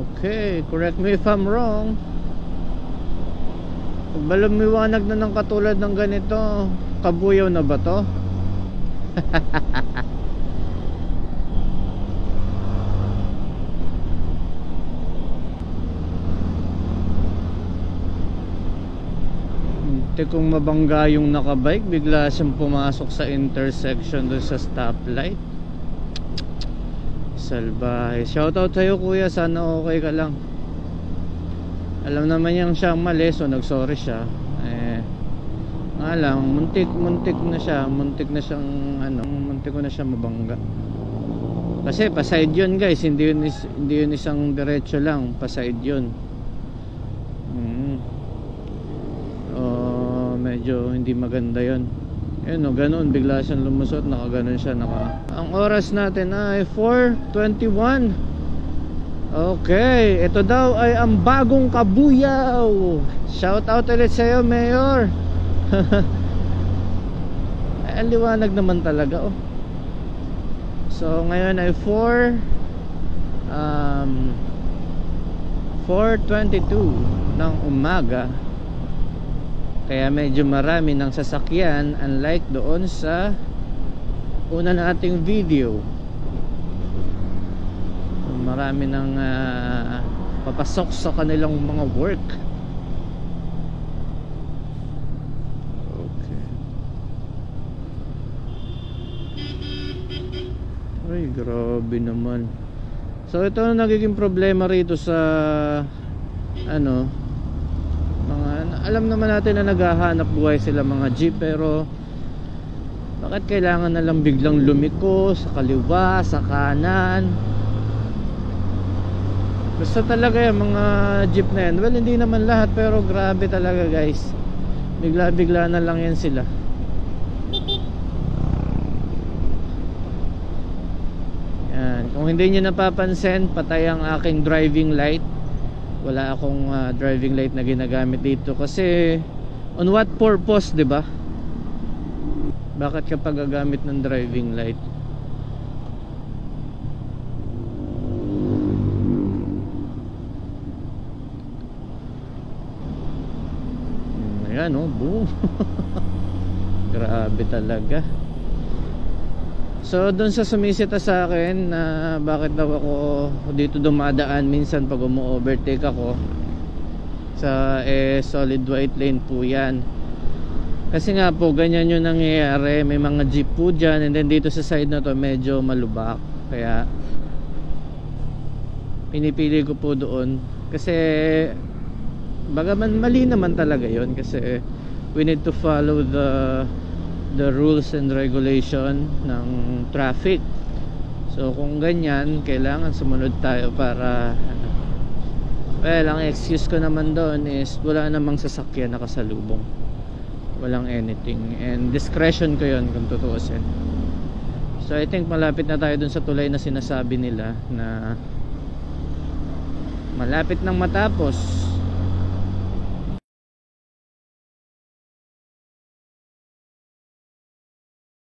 Okay, correct me if I'm wrong. Pag ba lumiwanag na ng katulad ng ganito, kabuyaw na ba to? Hindi kong mabangga yung nakabike, bigla siyang pumasok sa intersection doon sa stoplight. Salbahe. Shoutout sa'yo kuya, sana okay ka lang. Alam naman niyang siyang mali, so nagsorry siya. Nga lang, muntik na siya. Muntik ko na siya mabangga. Kasi pa-side yun guys, hindi yun isang diretso lang, pa-side yun. Medyo hindi maganda yun. Ayun o, ganun, bigla siyang lumusot, nakaganon siya, Ang oras natin ay 4:21. Okay, ito daw ay ang bagong kabuyaw. Shout out ulit sa'yo, Mayor. Ay, liwanag naman talaga oh. So ngayon ay 4:22 ng umaga. Kaya medyo marami ng sasakyan, unlike doon sa una nating video. Marami ng papasok sa kanilang mga work. Okay. Ay, grabe naman. So ito ang nagiging problema rito sa alam naman natin na naghahanap buhay sila mga jeep, pero bakit kailangan na lang biglang lumiko sa kaliwa, sa kanan? Basta talaga yung mga jeep na yan, well hindi naman lahat, pero grabe talaga guys, bigla na lang yan sila. Yan. Kung hindi nyo napapansin, patay ang aking driving light. Wala akong driving light na ginagamit dito kasi on what purpose, 'di ba? Bakit kapag gagamit ng driving light? Ayan oh, boom. Grabe talaga. So doon sa sumisita sa akin na bakit daw ako dito dumadaan minsan pag umu-overtake ako sa solid white lane po yan. Kasi nga po ganyan yung nangyayari, may mga jeep po dyan, and then dito sa side na to medyo malubak, kaya pinipili ko po doon. Kasi bagaman mali naman talaga yon, kasi we need to follow the rules and regulation ng traffic. So kung ganyan, kailangan sumunod tayo para well, ang excuse ko naman doon is wala namang sasakyan nakasalubong, walang anything, and discretion ko yon kung tutuusin. So I think malapit na tayo dun sa tulay na sinasabi nila na malapit nang matapos.